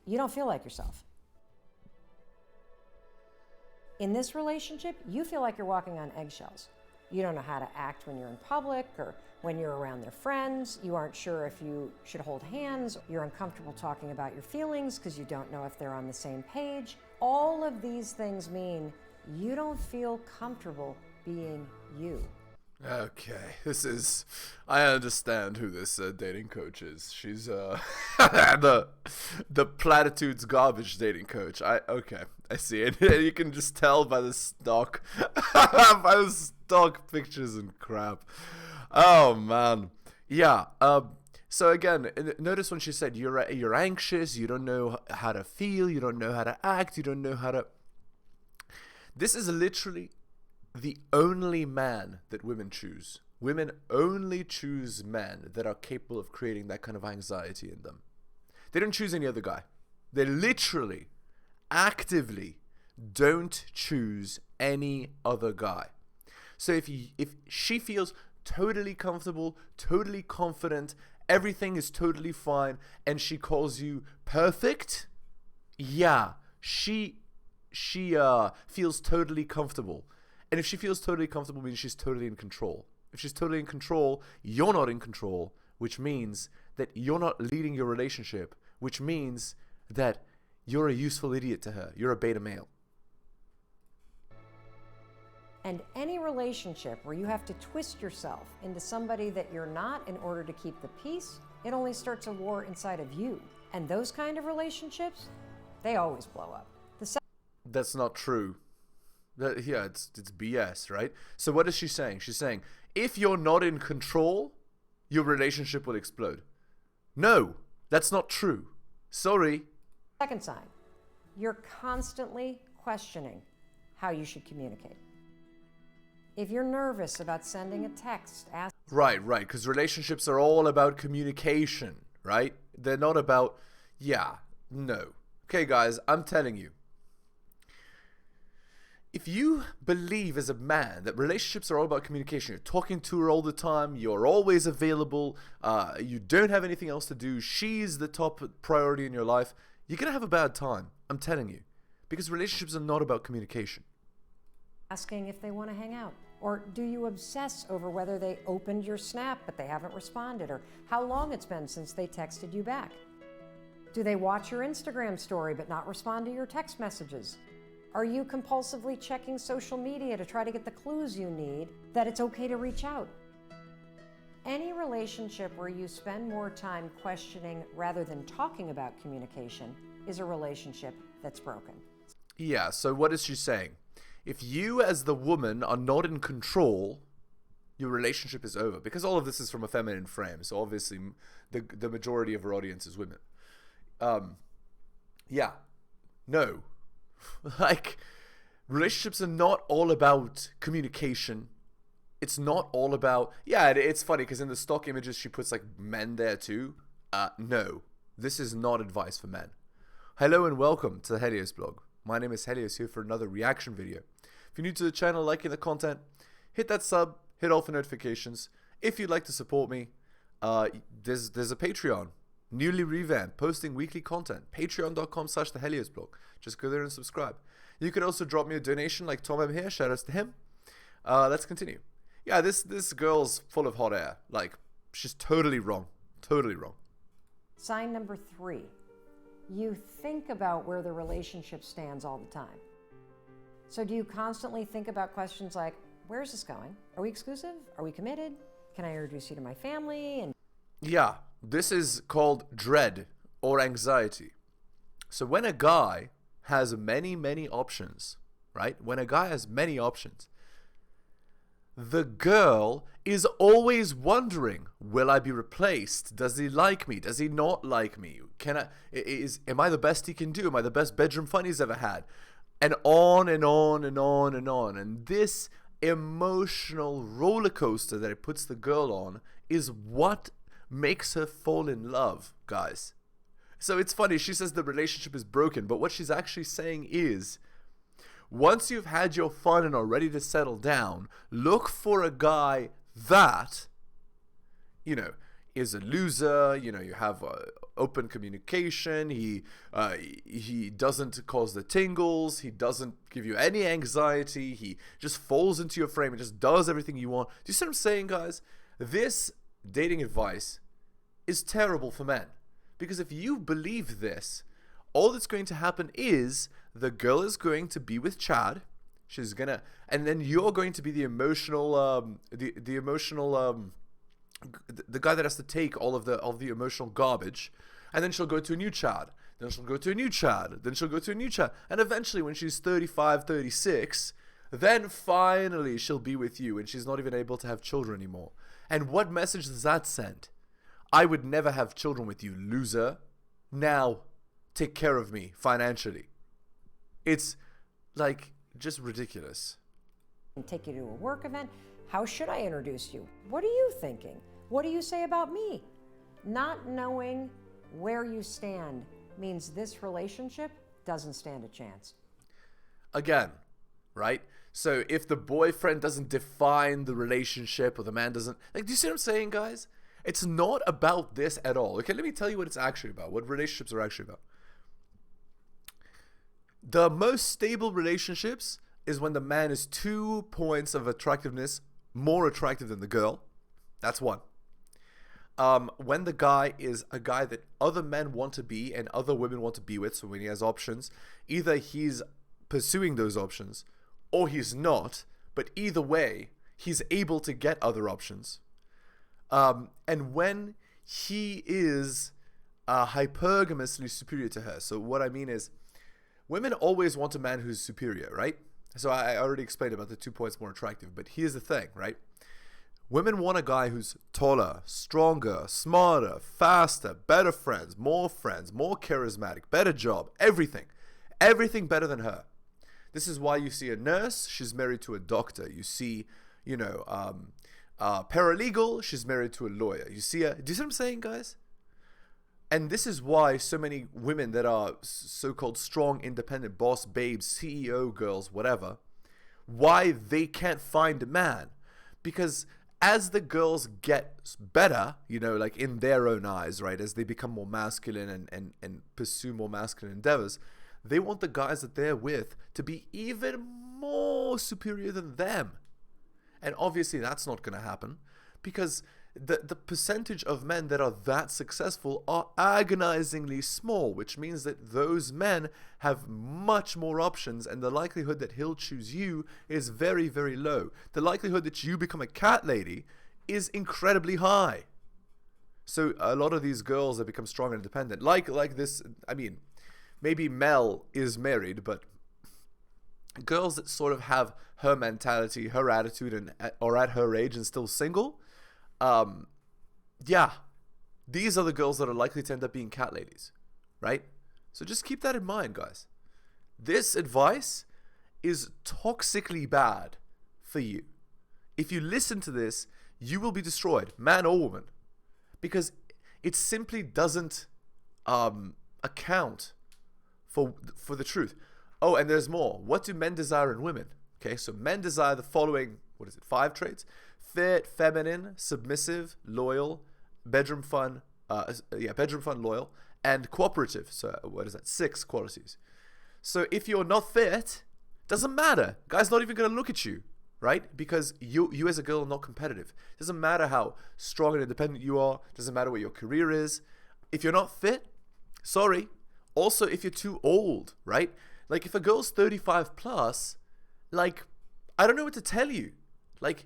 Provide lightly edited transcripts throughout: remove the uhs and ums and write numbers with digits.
you don't feel like yourself. In this relationship, you feel like you're walking on eggshells. You don't know how to act when you're in public or when you're around their friends. You aren't sure if you should hold hands. You're uncomfortable talking about your feelings because you don't know if they're on the same page. All of these things mean you don't feel comfortable being you. Okay, I understand who this dating coach is. She's the platitudes garbage dating coach. Okay, I see it. You can just tell by the stock, by the stock pictures and crap. Oh man, yeah. So again, notice when she said you're anxious, you don't know how to feel, you don't know how to act, you don't know how to. This is literally the only man that women choose. Women only choose men that are capable of creating that kind of anxiety in them. They don't choose any other guy. They literally, actively don't choose any other guy. So if she feels totally comfortable, totally confident, everything is totally fine, and she calls you perfect, yeah, she feels totally comfortable. And if she feels totally comfortable, it means she's totally in control. If she's totally in control, you're not in control, which means that you're not leading your relationship, which means that you're a useful idiot to her. You're a beta male. And any relationship where you have to twist yourself into somebody that you're not in order to keep the peace, it only starts a war inside of you. And those kind of relationships, they always blow up. That's not true. Yeah, it's BS, right? So what is she saying? She's saying, if you're not in control, your relationship will explode. No, that's not true. Sorry. Second sign, you're constantly questioning how you should communicate. If you're nervous about sending a text, ask. Right, because relationships are all about communication, right? They're not about, no. Okay, guys, I'm telling you. If you believe as a man that relationships are all about communication, you're talking to her all the time, you're always available, you don't have anything else to do, she's the top priority in your life, you're going to have a bad time. I'm telling you. Because relationships are not about communication. Asking if they want to hang out. Or do you obsess over whether they opened your Snap but they haven't responded? Or how long it's been since they texted you back? Do they watch your Instagram story but not respond to your text messages? Are you compulsively checking social media to try to get the clues you need that it's okay to reach out? Any relationship where you spend more time questioning rather than talking about communication is a relationship that's broken. Yeah, so what is she saying? If you as the woman are not in control, your relationship is over. Because all of this is from a feminine frame, so obviously the majority of her audience is women. No. Like, relationships are not all about communication. It's not all about, it's funny because in the stock images she puts like men there too. No, this is not advice for men. Hello and welcome to the Helios blog. My name is Helios, here for another reaction video. If you're new to the channel, liking the content, hit that sub, hit all for notifications. If you'd like to support me, there's a Patreon. Newly revamped, posting weekly content. Patreon.com/theheliosblog. Just go there and subscribe. You could also drop me a donation like Tom M here. Shout outs to him. Let's continue. Yeah, this girl's full of hot air. Like, she's totally wrong. Totally wrong. Sign number 3. You think about where the relationship stands all the time. So do you constantly think about questions like, where's this going? Are we exclusive? Are we committed? Can I introduce you to my family? And yeah, this is called dread or anxiety. So when a guy has many options, right? When a guy has many options, the girl is always wondering, will I be replaced? Does he like me? Does he not like me? Am I the best he can do? Am I the best bedroom fun he's ever had? And on and on and on and on. And this emotional roller coaster that it puts the girl on is what makes her fall in love, guys. So it's funny, she says the relationship is broken, but what she's actually saying is, once you've had your fun and are ready to settle down, look for a guy that, is a loser. You know, you have open communication. He doesn't cause the tingles. He doesn't give you any anxiety. He just falls into your frame and just does everything you want. Do you see what I'm saying, guys? This dating advice is terrible for men, because if you believe this, all that's going to happen is the girl is going to be with Chad. She's gonna, and then you're going to be the emotional, the guy that has to take all of the emotional garbage, and then she'll go to a new Chad, then she'll go to a new Chad, then she'll go to a new Chad, and eventually when she's 35, 36, then finally she'll be with you, and she's not even able to have children anymore. And what message does that send? I would never have children with you, loser. Now, take care of me financially. It's like just ridiculous. And take you to a work event. How should I introduce you? What are you thinking? What do you say about me? Not knowing where you stand means this relationship doesn't stand a chance. Again, right? So if the boyfriend doesn't define the relationship, or the man doesn't, like, do you see what I'm saying, guys? It's not about this at all. Okay, let me tell you what it's actually about, what relationships are actually about. The most stable relationships is when the man is 2 points of attractiveness more attractive than the girl. That's one. When the guy is a guy that other men want to be and other women want to be with, so when he has options, either he's pursuing those options or he's not, but either way, he's able to get other options. And when he is hypergamously superior to her. So what I mean is, women always want a man who's superior, right? So I already explained about the 2 points more attractive, but here's the thing, right? Women want a guy who's taller, stronger, smarter, faster, better friends, more charismatic, better job, everything. Everything better than her. This is why you see a nurse, she's married to a doctor. You see, you know, paralegal, she's married to a lawyer. You see, do you see what I'm saying, guys? And this is why so many women that are so-called strong, independent boss babes, CEO girls, whatever, why they can't find a man. Because as the girls get better, you know, like in their own eyes, right, as they become more masculine and pursue more masculine endeavors, they want the guys that they're with to be even more superior than them. And obviously that's not going to happen, because the percentage of men that are that successful are agonizingly small, which means that those men have much more options, and the likelihood that he'll choose you is very, very low. The likelihood that you become a cat lady is incredibly high. So a lot of these girls that become strong and independent, like this, I mean, maybe Mel is married, but girls that sort of have her mentality, her attitude, and or at her age and still single, yeah, these are the girls that are likely to end up being cat ladies, right? So just keep that in mind, guys. This advice is toxically bad for you. If you listen to this, you will be destroyed, man or woman, because it simply doesn't account for the truth. Oh, and there's more. What do men desire in women? Okay, so men desire the following, 5 traits? Fit, feminine, submissive, loyal, bedroom fun, loyal, and cooperative. So 6 qualities. So if you're not fit, doesn't matter. Guy's not even going to look at you, right? Because you as a girl are not competitive. Doesn't matter how strong and independent you are. Doesn't matter what your career is. If you're not fit, sorry. Also, if you're too old, right? Like if a girl's 35 plus, like, I don't know what to tell you. Like,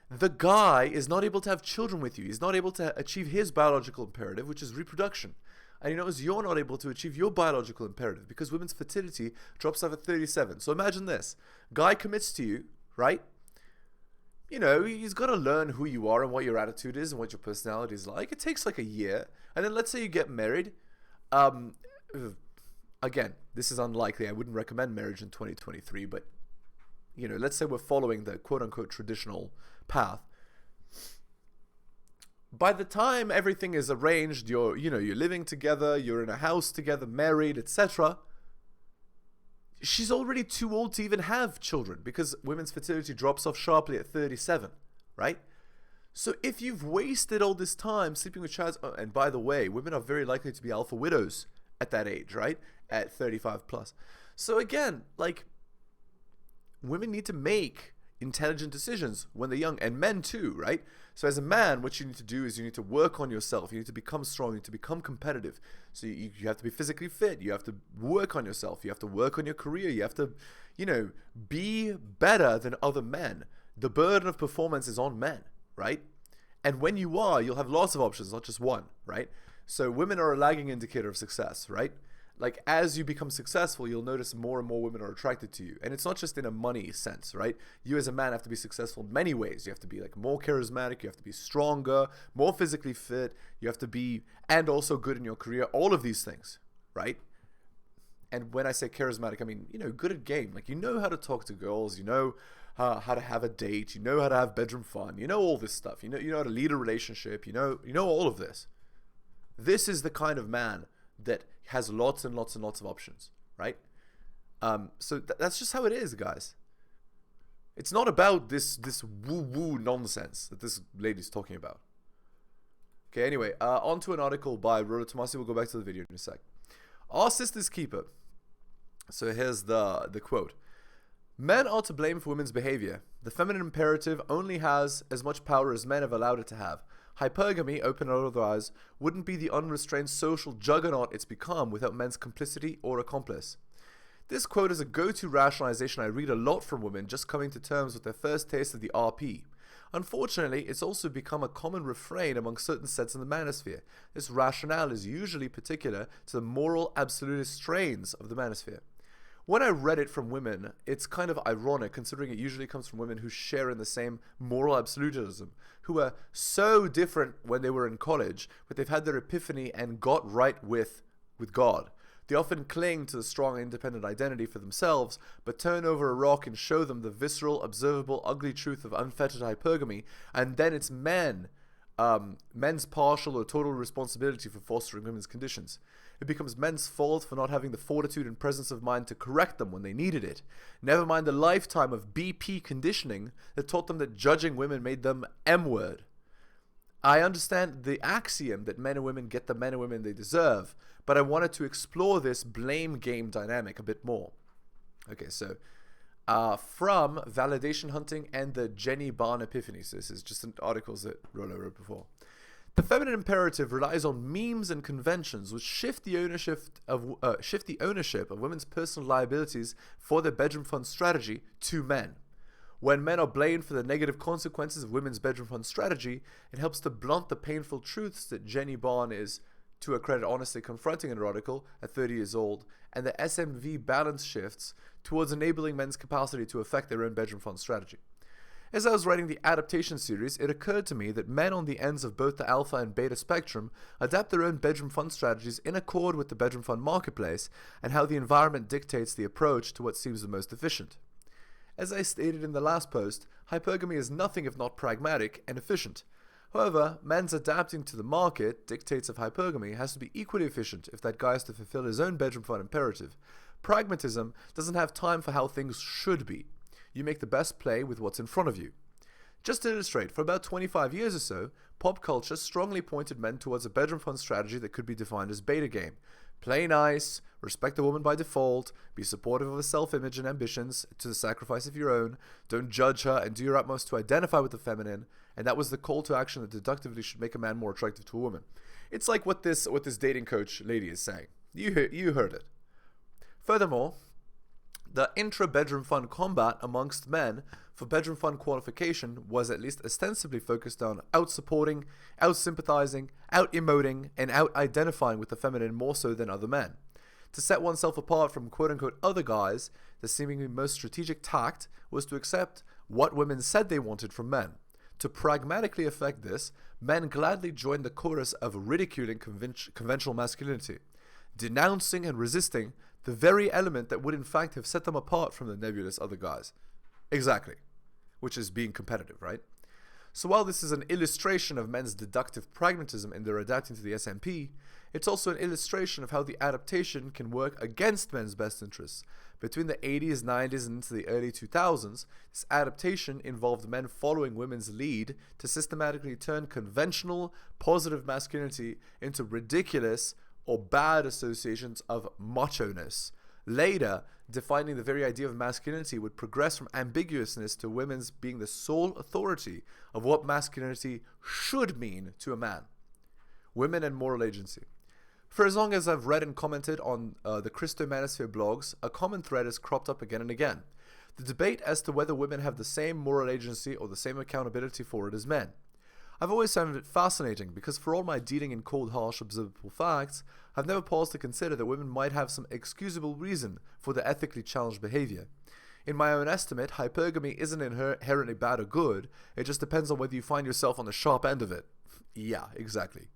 the guy is not able to have children with you. He's not able to achieve his biological imperative, which is reproduction. And he knows you're not able to achieve your biological imperative because women's fertility drops off at 37. So imagine this. Guy commits to you, right? You know, he's got to learn who you are and what your attitude is and what your personality is like. It takes like a year. And then let's say you get married. Again, this is unlikely. I wouldn't recommend marriage in 2023, but you know, let's say we're following the quote-unquote traditional path. By the time everything is arranged, you're living together, you're in a house together, married, etc., she's already too old to even have children because women's fertility drops off sharply at 37, right? So if you've wasted all this time sleeping with chads, and by the way, women are very likely to be alpha widows at that age, right? At 35 plus. So again, like, women need to make intelligent decisions when they're young, and men too, right? So as a man, what you need to do is you need to work on yourself. You need to become strong. You need to become competitive. So you have to be physically fit. You have to work on yourself. You have to work on your career. You have to, be better than other men. The burden of performance is on men, right? And when you are, you'll have lots of options, not just one, right? So women are a lagging indicator of success, right? Like, as you become successful, you'll notice more and more women are attracted to you. And it's not just in a money sense, right? You as a man have to be successful in many ways. You have to be like more charismatic. You have to be stronger, more physically fit. You have to be, and also good in your career. All of these things, right? And when I say charismatic, I mean, good at game. Like, you know how to talk to girls. You know how to have a date. You know how to have bedroom fun. You know all this stuff. You know how to lead a relationship. You know all of this. This is the kind of man that has lots and lots and lots of options, right? So that's just how it is, guys. It's not about this woo-woo nonsense that this lady's talking about. Okay, anyway, on to an article by Rhoda Tomasi. We'll go back to the video in a sec. Our sister's keeper. So here's the quote. Men are to blame for women's behavior. The feminine imperative only has as much power as men have allowed it to have. Hypergamy, open or otherwise, wouldn't be the unrestrained social juggernaut it's become without men's complicity or accomplice. This quote is a go-to rationalization I read a lot from women just coming to terms with their first taste of the RP. Unfortunately, it's also become a common refrain among certain sets in the manosphere. This rationale is usually particular to the moral absolutist strains of the manosphere. When I read it from women, it's kind of ironic considering it usually comes from women who share in the same moral absolutism, who are so different when they were in college, but they've had their epiphany and got right with God. They often cling to the strong independent identity for themselves, but turn over a rock and show them the visceral, observable, ugly truth of unfettered hypergamy, and then it's men's partial or total responsibility for fostering women's conditions. It becomes men's fault for not having the fortitude and presence of mind to correct them when they needed it. Never mind the lifetime of BP conditioning that taught them that judging women made them M-word. I understand the axiom that men and women get the men and women they deserve, but I wanted to explore this blame game dynamic a bit more. Okay, so from Validation Hunting and the Jenny Barn Epiphany. So this is just articles that Rollo wrote before. The feminine imperative relies on memes and conventions which shift the ownership of women's personal liabilities for their bedroom fund strategy to men. When men are blamed for the negative consequences of women's bedroom fund strategy, it helps to blunt the painful truths that Jenny Barn is, to her credit, honestly confronting in her article at 30 years old, and the SMV balance shifts towards enabling men's capacity to affect their own bedroom fund strategy. As I was writing the adaptation series, it occurred to me that men on the ends of both the alpha and beta spectrum adapt their own bedroom fund strategies in accord with the bedroom fund marketplace and how the environment dictates the approach to what seems the most efficient. As I stated in the last post, hypergamy is nothing if not pragmatic and efficient. However, men's adapting to the market dictates of hypergamy has to be equally efficient if that guy has to fulfill his own bedroom fund imperative. Pragmatism doesn't have time for how things should be. You make the best play with what's in front of you. Just to illustrate, for about 25 years or so, pop culture strongly pointed men towards a bedroom fund strategy that could be defined as beta game. Play nice, respect a woman by default, be supportive of her self-image and ambitions to the sacrifice of your own, don't judge her, and do your utmost to identify with the feminine, and that was the call to action that deductively should make a man more attractive to a woman. It's like what this dating coach lady is saying. You heard it. Furthermore, the intra-bedroom fund combat amongst men for bedroom fund qualification was at least ostensibly focused on out-supporting, out-sympathizing, out-emoting, and out-identifying with the feminine more so than other men. To set oneself apart from quote-unquote other guys, the seemingly most strategic tact was to accept what women said they wanted from men. To pragmatically effect this, men gladly joined the chorus of ridiculing conventional masculinity, denouncing and resisting the very element that would in fact have set them apart from the nebulous other guys. Exactly. Which is being competitive, right? So while this is an illustration of men's deductive pragmatism in their adapting to the SMP, it's also an illustration of how the adaptation can work against men's best interests. Between the 80s, 90s, and into the early 2000s, this adaptation involved men following women's lead to systematically turn conventional, positive masculinity into ridiculous or bad associations of macho-ness. Later, defining the very idea of masculinity would progress from ambiguousness to women's being the sole authority of what masculinity should mean to a man. Women and moral agency. For as long as I've read and commented on the Christomanosphere blogs, a common thread has cropped up again and again. The debate as to whether women have the same moral agency or the same accountability for it as men. I've always found it fascinating because for all my dealing in cold, harsh, observable facts, I've never paused to consider that women might have some excusable reason for their ethically challenged behavior. In my own estimate, hypergamy isn't inherently bad or good, it just depends on whether you find yourself on the sharp end of it. Yeah, exactly.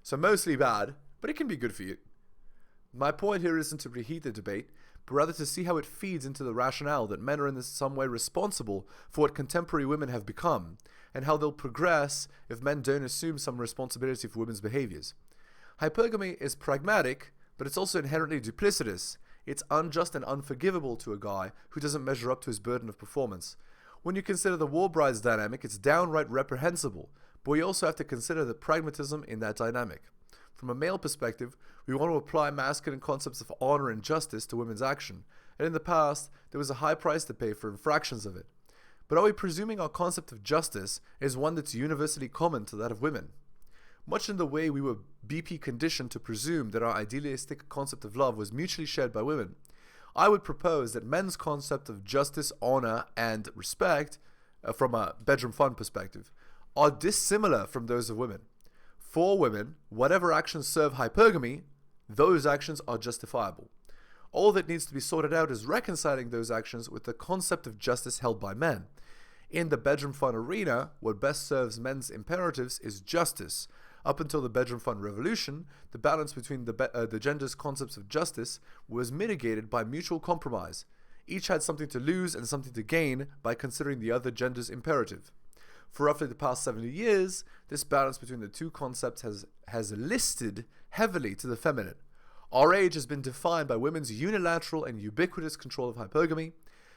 So mostly bad, but it can be good for you. My point here isn't to reheat the debate, but rather to see how it feeds into the rationale that men are in some way responsible for what contemporary women have become, and how they'll progress if men don't assume some responsibility for women's behaviors. Hypergamy is pragmatic, but it's also inherently duplicitous. It's unjust and unforgivable to a guy who doesn't measure up to his burden of performance. When you consider the war brides dynamic, it's downright reprehensible, but we also have to consider the pragmatism in that dynamic. From a male perspective, we want to apply masculine concepts of honor and justice to women's action, and in the past, there was a high price to pay for infractions of it. But are we presuming our concept of justice is one that's universally common to that of women? Much in the way we were BP conditioned to presume that our idealistic concept of love was mutually shared by women, I would propose that men's concept of justice, honor, and respect, from a bedroom fun perspective, are dissimilar from those of women. For women, whatever actions serve hypergamy, those actions are justifiable. All that needs to be sorted out is reconciling those actions with the concept of justice held by men. In the bedroom fun arena, what best serves men's imperatives is justice. Up until the bedroom fun revolution, the balance between the genders' concepts of justice was mitigated by mutual compromise. Each had something to lose and something to gain by considering the other gender's imperative. For roughly the past 70 years, this balance between the two concepts has listed heavily to the feminine. Our age has been defined by women's unilateral and ubiquitous control of hypergamy,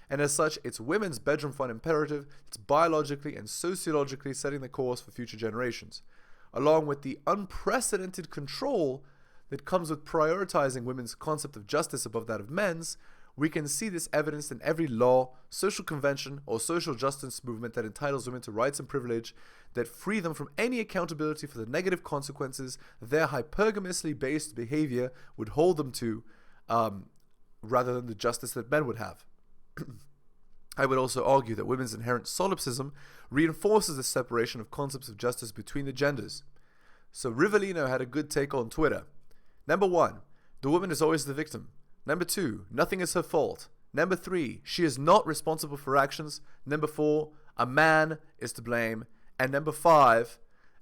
and as such, it's women's bedroom fun imperative that's biologically and sociologically setting the course for future generations, along with the unprecedented control that comes with prioritizing women's concept of justice above that of men's. We can see this evidenced in every law, social convention, or social justice movement that entitles women to rights and privilege that free them from any accountability for the negative consequences their hypergamously based behavior would hold them to, rather than the justice that men would have. I would also argue that women's inherent solipsism reinforces the separation of concepts of justice between the genders. So Rivellino had a good take on Twitter. Number 1, the woman is always the victim. Number 2, nothing is her fault. Number 3, she is not responsible for actions. Number 4, a man is to blame. And number 5,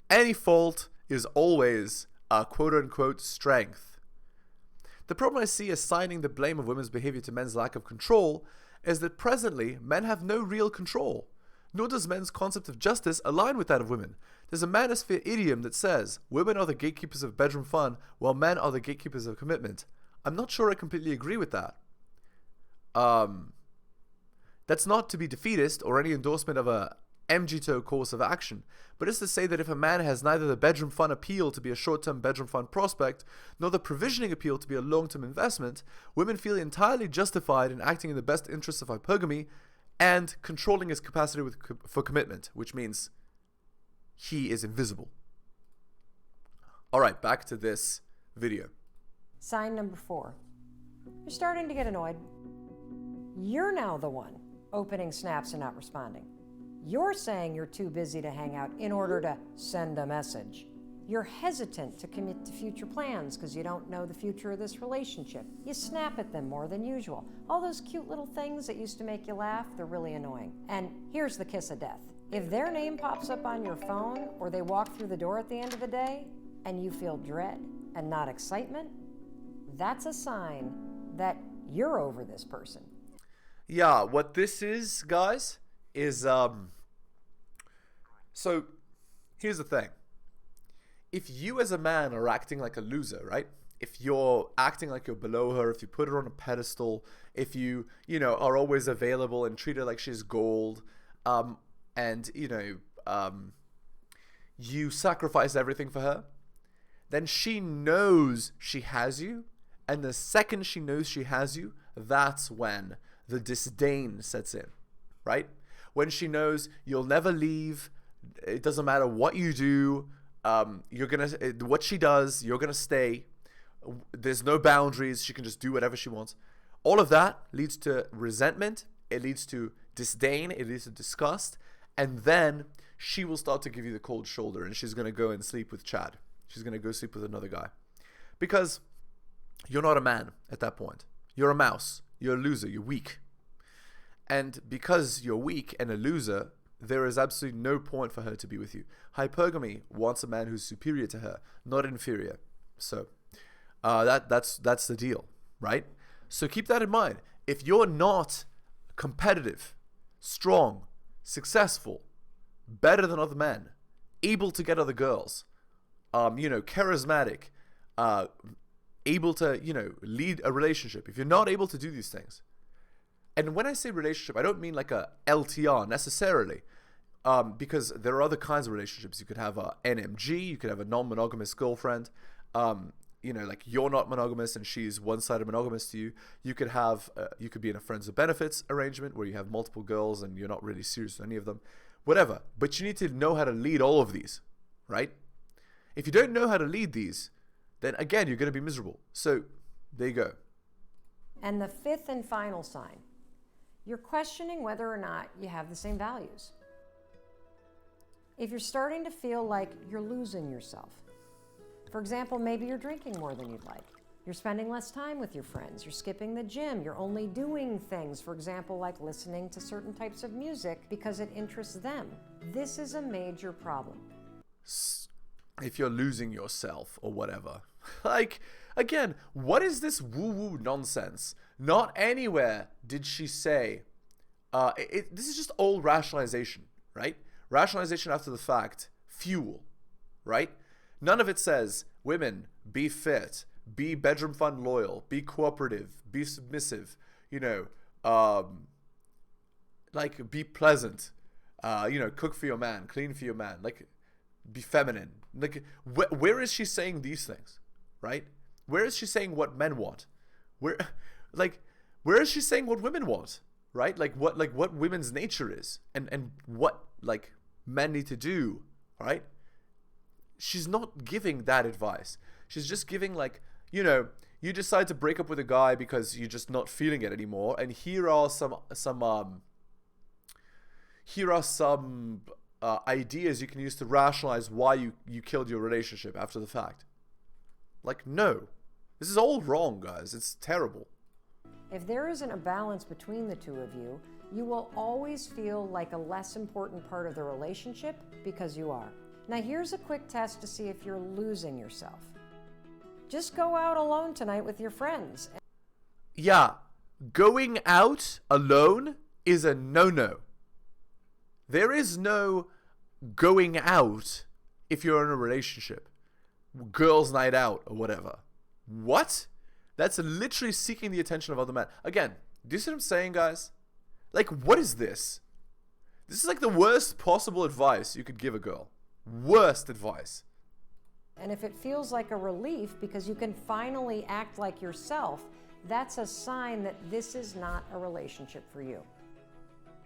any fault is always a quote-unquote strength. The problem I see assigning the blame of women's behavior to men's lack of control is that presently men have no real control, nor does men's concept of justice align with that of women. There's a manosphere idiom that says women are the gatekeepers of bedroom fun while men are the gatekeepers of commitment. I'm not sure I completely agree with that. That's not to be defeatist or any endorsement of a MGTOW course of action, but it's to say that if a man has neither the bedroom fun appeal to be a short-term bedroom fun prospect, nor the provisioning appeal to be a long-term investment, women feel entirely justified in acting in the best interests of hypergamy and controlling his capacity for commitment, which means he is invisible. Alright, back to this video. Sign number 4. You're starting to get annoyed. You're now the one opening snaps and not responding. You're saying you're too busy to hang out in order to send a message. You're hesitant to commit to future plans because you don't know the future of this relationship. You snap at them more than usual. All those cute little things that used to make you laugh, they're really annoying. And here's the kiss of death. If their name pops up on your phone or they walk through the door at the end of the day and you feel dread and not excitement, that's a sign that you're over this person. Yeah, what this is, guys, is So here's the thing. If you as a man are acting like a loser, right? If you're acting like you're below her, if you put her on a pedestal, if you are always available and treat her like she's gold, and, you sacrifice everything for her, then she knows she has you. And the second she knows she has you, that's when the disdain sets in, right? When she knows you'll never leave, it doesn't matter what you do, what she does, you're gonna stay. There's no boundaries. She can just do whatever she wants. All of that leads to resentment. It leads to disdain. It leads to disgust. And then she will start to give you the cold shoulder, and she's gonna go and sleep with Chad. She's gonna go sleep with another guy, because you're not a man at that point. You're a mouse. You're a loser. You're weak. And because you're weak and a loser, there is absolutely no point for her to be with you. Hypergamy wants a man who's superior to her, not inferior. So that's the deal, right? So keep that in mind. If you're not competitive, strong, successful, better than other men, able to get other girls, charismatic, able to, lead a relationship. If you're not able to do these things, and when I say relationship, I don't mean like a LTR necessarily, because there are other kinds of relationships. You could have a NMG, you could have a non-monogamous girlfriend, like you're not monogamous and she's one-sided monogamous to you. You could have, you could be in a friends with benefits arrangement where you have multiple girls and you're not really serious with any of them, whatever. But you need to know how to lead all of these, right? If you don't know how to lead these, then again, you're going to be miserable. So there you go. And the fifth and final sign, you're questioning whether or not you have the same values. If you're starting to feel like you're losing yourself, for example, maybe you're drinking more than you'd like. You're spending less time with your friends. You're skipping the gym. You're only doing things, for example, like listening to certain types of music because it interests them. This is a major problem. If you're losing yourself or whatever. Like, again, what is this woo-woo nonsense? Not anywhere did she say, this is just old rationalization, right? Rationalization after the fact, fuel, right? None of it says, women, be fit, be bedroom fund loyal, be cooperative, be submissive, be pleasant, cook for your man, clean for your man, be feminine. Where is she saying these things, right? Where is she saying what men want? Where is she saying what women want, right? What women's nature is and what men need to do, right? She's not giving that advice. She's just giving you decide to break up with a guy because you're just not feeling it anymore, and here are some ideas you can use to rationalize why you killed your relationship after the fact. No. This is all wrong, guys. It's terrible. If there isn't a balance between the two of you, you will always feel like a less important part of the relationship because you are. Now here's a quick test to see if you're losing yourself. Just go out alone tonight with your friends. Yeah, going out alone is a no-no. There is no going out if you're in a relationship. Girls' night out or whatever. What? That's literally seeking the attention of other men. Again, do you see what I'm saying, guys? What is this? This is the worst possible advice you could give a girl. Worst advice. And if it feels like a relief because you can finally act like yourself, that's a sign that this is not a relationship for you.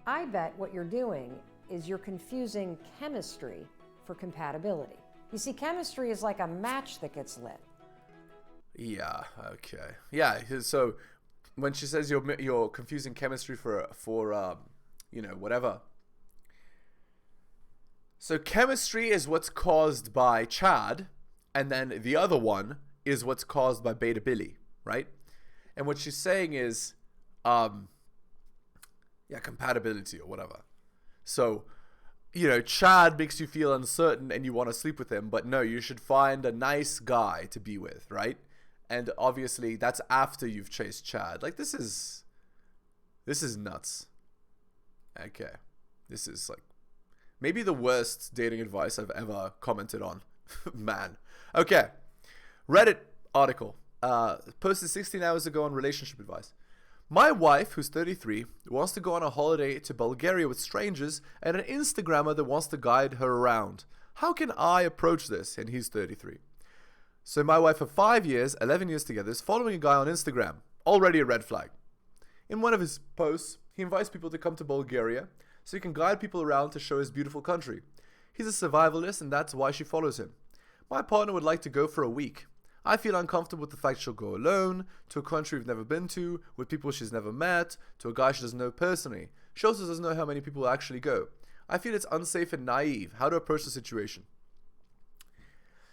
I bet what you're doing is you're confusing chemistry for compatibility. You see, chemistry is like a match that gets lit. Yeah, okay. Yeah, so when she says you're confusing chemistry for whatever. So chemistry is what's caused by Chad, and then the other one is what's caused by Beta Billy, right? And what she's saying is, compatibility or whatever. So, Chad makes you feel uncertain and you want to sleep with him, but no, you should find a nice guy to be with, right? And obviously that's after you've chased Chad. This is nuts. Okay. This is Maybe the worst dating advice I've ever commented on. Man. Okay. Reddit article. Posted 16 hours ago on relationship advice. My wife, who's 33, wants to go on a holiday to Bulgaria with strangers and an Instagrammer that wants to guide her around. How can I approach this? And he's 33. So my wife of 5 years, 11 years together, is following a guy on Instagram. Already a red flag. In one of his posts, he invites people to come to Bulgaria so he can guide people around to show his beautiful country. He's a survivalist and that's why she follows him. My partner would like to go for a week. I feel uncomfortable with the fact she'll go alone, to a country we've never been to, with people she's never met, to a guy she doesn't know personally. She also doesn't know how many people will actually go. I feel it's unsafe and naive. How to approach the situation?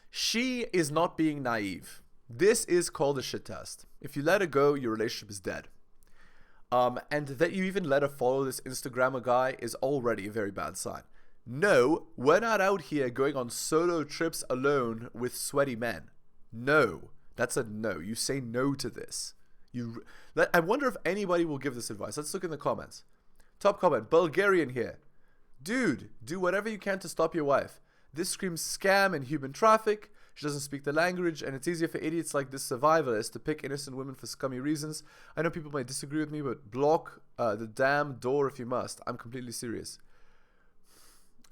She is not being naive. This is called a shit test. If you let her go, your relationship is dead. And that you even let her follow this Instagrammer guy is already a very bad sign. No, we're not out here going on solo trips alone with sweaty men. No, that's a no. You say no to this. I wonder if anybody will give this advice. Let's look in the comments. Top comment, Bulgarian here. Dude, do whatever you can to stop your wife. This screams scam and human traffic. She doesn't speak the language, and it's easier for idiots like this survivalist to pick innocent women for scummy reasons. I know people might disagree with me, but block the damn door if you must. I'm completely serious.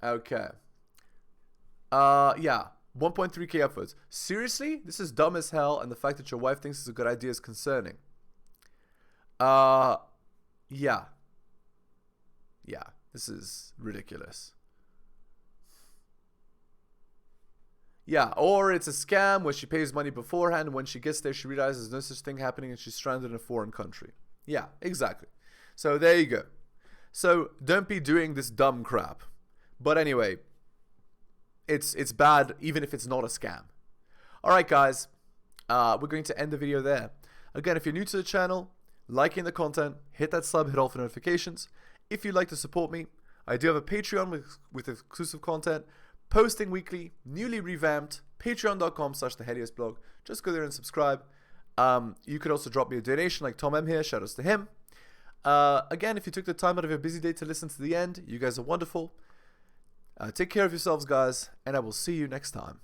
Okay. Yeah. 1.3k upvotes. Seriously? This is dumb as hell, and the fact that your wife thinks it's a good idea is concerning. Yeah. Yeah. This is ridiculous. Yeah, or it's a scam where she pays money beforehand, and when she gets there, she realizes there's no such thing happening, and she's stranded in a foreign country. Yeah, exactly. So there you go. So don't be doing this dumb crap. But anyway, it's bad even if it's not a scam. Alright guys, we're going to end the video there. Again, if you're new to the channel, liking the content, hit that sub, hit all for notifications. If you'd like to support me, I do have a Patreon with exclusive content, posting weekly, newly revamped, patreon.com/theheliosblog. Just go there and subscribe. You could also drop me a donation like Tom M here, shout outs to him. Again, if you took the time out of your busy day to listen to the end, you guys are wonderful. Take care of yourselves, guys, and I will see you next time.